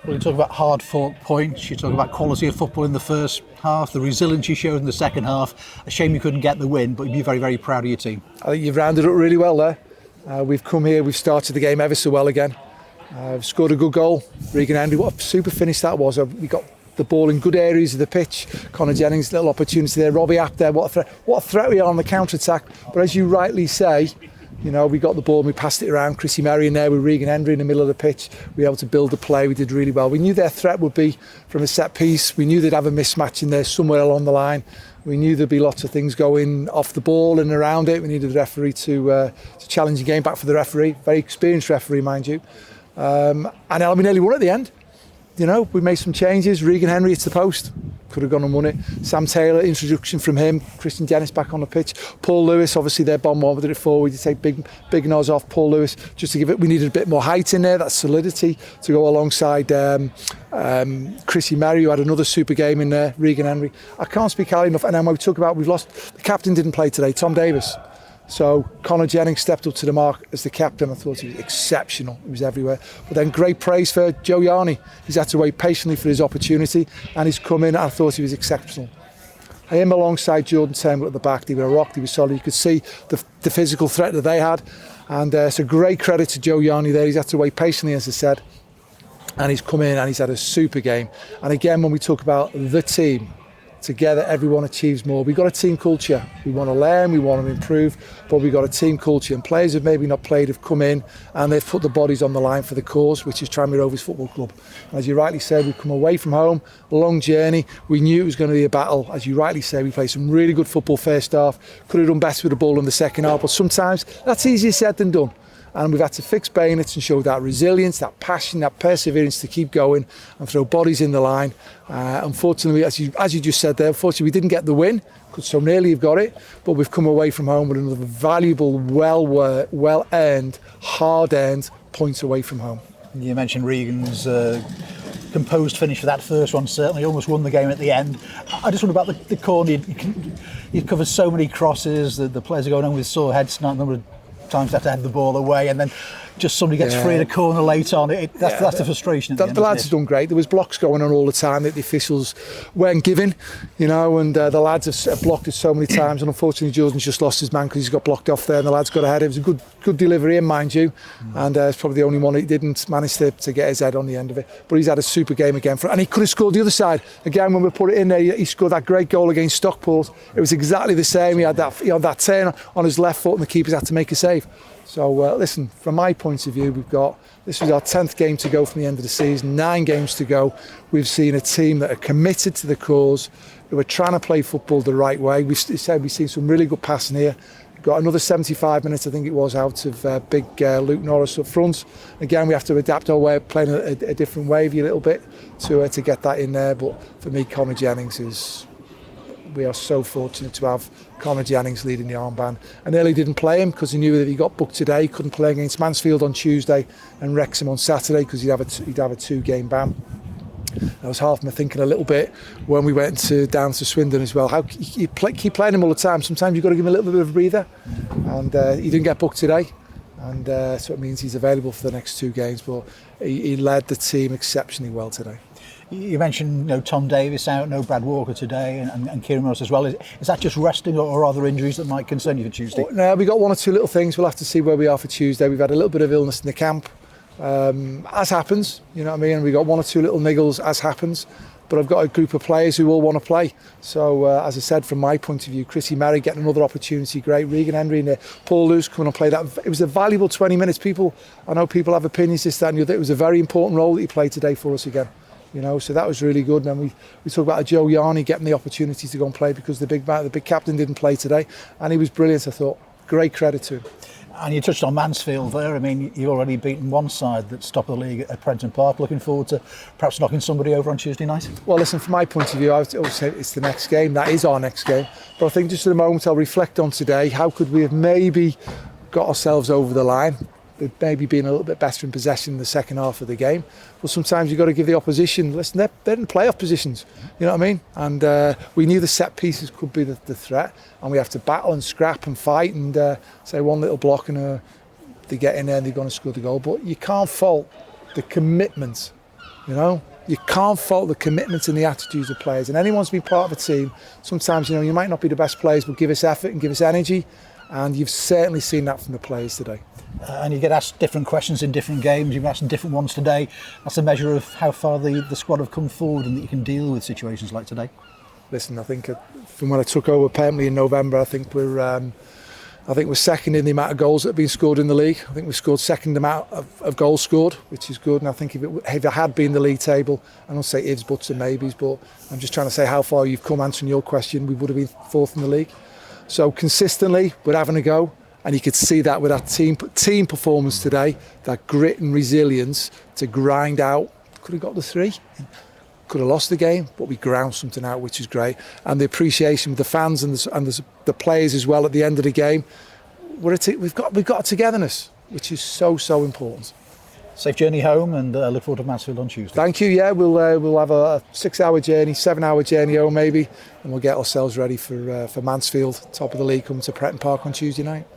Well, you talk about hard-fought points, you talk about quality of football in the first half, the resilience you showed in the second half. A shame you couldn't get the win, but you'd be very, very proud of your team. I think you've rounded up really well there. We've come here, we've started the game ever so well again. We've scored a good goal. 𝗦𝗧𝗔𝗬, what a super finish that was. We got the ball in good areas of the pitch. Conor Jennings, little opportunity there. 𝗦𝗧𝗣𝗣𝗢𝗥 there, what a threat we are on the counter-attack. But as you rightly say, you know, we got the ball and we passed it around. 𝗬𝗢𝗦𝗡 in there with 𝗦𝗧𝗔𝗬 in the middle of the pitch. We were able to build the play. We did really well. We knew their threat would be from a set piece. We knew they'd have a mismatch in there somewhere along the line. We knew there'd be lots of things going off the ball and around it. We needed the referee to challenge the game back for the referee. Very experienced referee, mind you. And we nearly won at the end. You know, we made some changes. 𝗦𝗧𝗔𝗬 hits the post. Could have gone and won it. Sam Taylor, introduction from him. Christian Dennis back on the pitch. Paul Lewis, obviously their bomb one, we did it forward. You take big nose off Paul Lewis just to give it. We needed a bit more height in there, that solidity to go alongside 𝗬𝗢𝗦𝗡, who had another super game in there. 𝗦𝗧𝗔𝗬. I can't speak highly enough. And then when we talk about we've lost, the captain didn't play today, Tom Davies. So Conor Jennings stepped up to the mark as the captain. I thought he was exceptional. He was everywhere. But then great praise for 𝗬𝗢𝗩. He's had to wait patiently for his opportunity, and he's come in. I thought he was exceptional. Him alongside Jordan Turnbull at the back, they were rocked, he was solid. You could see the physical threat that they had. And it's a great credit to 𝗬𝗢𝗩 there. He's had to wait patiently, as I said. And he's come in and he's had a super game. And again, when we talk about the team, together everyone achieves more. We've got a team culture. We want to learn, we want to improve, but we've got a team culture, and players who've maybe not played have come in and they've put the bodies on the line for the cause, which is Tranmere Rovers Football Club. And as you rightly said, we've come away from home, a long journey. We knew it was going to be a battle. As you rightly say, we played some really good football first half. Could have done better with the ball in the second half, but sometimes that's easier said than done. And we've had to fix bayonets and show that resilience, that passion, that perseverance to keep going and throw bodies in the line. Unfortunately, as you just said there, unfortunately we didn't get the win. Could so nearly have got it, but we've come away from home with another valuable, well-earned, hard-earned points away from home. You mentioned Regan's composed finish for that first one. Certainly almost won the game at the end. I just wonder about the corner. You've covered so many crosses. The players are going on with sore heads tonight. A number of times they have to head the ball away, and then just somebody gets free at a corner late on. That's the frustration. The lads have done great. There was blocks going on all the time that the officials weren't giving, you know, and the lads have blocked it so many times. And unfortunately, Jordan's just lost his man because he's got blocked off there, and the lads got ahead. It was a good delivery in, mind you, and it's probably the only one he didn't manage to get his head on the end of it. But he's had a super game again, and he could have scored the other side again when we put it in there. He scored that great goal against Stockport. It was exactly the same. He had that turn on his left foot, and the keepers had to make a save. So listen, from my point of view, this was our 10th game to go from the end of the season, 9 games to go. We've seen a team that are committed to the cause, who are trying to play football the right way. We've seen some really good passing here. We've got another 75 minutes, I think it was, out of big Luke Norris up front. Again, we have to adapt our way of playing a different wavy a little bit to get that in there. But for me, Conor Jennings we are so fortunate to have Conor Jennings leading the armband. I nearly didn't play him because he knew that he got booked today. He couldn't play against Mansfield on Tuesday and Wrexham on Saturday because he'd have a 2-game ban. I was half thinking a little bit when we went down to Swindon as well. How you keep playing him all the time. Sometimes you've got to give him a little bit of a breather. And he didn't get booked today. And so it means he's available for the next 2 games. But he led the team exceptionally well today. You mentioned Tom Davies out, no Brad Walker today, and Kieran Morris as well. Is that just resting, or are there injuries that might concern you for Tuesday? No, we got 1 or 2 little things. We'll have to see where we are for Tuesday. We've had a little bit of illness in the camp, as happens. You know what I mean? And we got 1 or 2 little niggles, as happens. But I've got a group of players who all want to play. So, as I said, from my point of view, 𝗬𝗢𝗦𝗡 getting another opportunity, great. 𝗦𝗧𝗔𝗬 in there. Paul Lewis coming and play that. It was a valuable 20 minutes. I know people have opinions, this, that and the other. It was a very important role that he played today for us again. So that was really good. And then we talk about 𝗬𝗢𝗩𝗢𝗢 getting the opportunity to go and play because the big captain didn't play today. And he was brilliant, I thought. Great credit to him. And you touched on Mansfield there. I mean, you've already beaten one side that's top of the league at Prenton Park. Looking forward to perhaps knocking somebody over on Tuesday night? Well, listen, from my point of view, I would say it's the next game. That is our next game. But I think just at the moment I'll reflect on today. How could we have maybe got ourselves over the line? We've maybe been a little bit better in possession in the second half of the game. But sometimes you've got to give the opposition, listen, they're in playoff positions, you know what I mean? And we knew the set pieces could be the threat, and we have to battle and scrap and fight and say one little block and they get in there and they're going to score the goal. But you can't fault the commitment You know, you can't fault the commitment and the attitudes of players. And anyone's been part of a team, sometimes, you know, you might not be the best players, but give us effort and give us energy. And you've certainly seen that from the players today. And you get asked different questions in different games. You've asked different ones today. That's a measure of how far the squad have come forward and that you can deal with situations like today. Listen, I think from when I took over permanently in November, I think we're second in the amount of goals that have been scored in the league. I think we've scored second amount of goals scored, which is good. And I think if it had been the league table, I don't say ifs, buts and maybes, but I'm just trying to say how far you've come answering your question. We would have been fourth in the league. So consistently, we're having a go. And you could see that with our team performance today, that grit and resilience to grind out. Could have got the 3. Could have lost the game, but we ground something out, which is great. And the appreciation with the fans and the players as well at the end of the game. We've got a togetherness, which is so important. Safe journey home, and look forward to Mansfield on Tuesday. Thank you. Yeah, we'll have a 6-hour journey, 7-hour journey home maybe, and we'll get ourselves ready for Mansfield, top of the league, coming to Pretton Park on Tuesday night.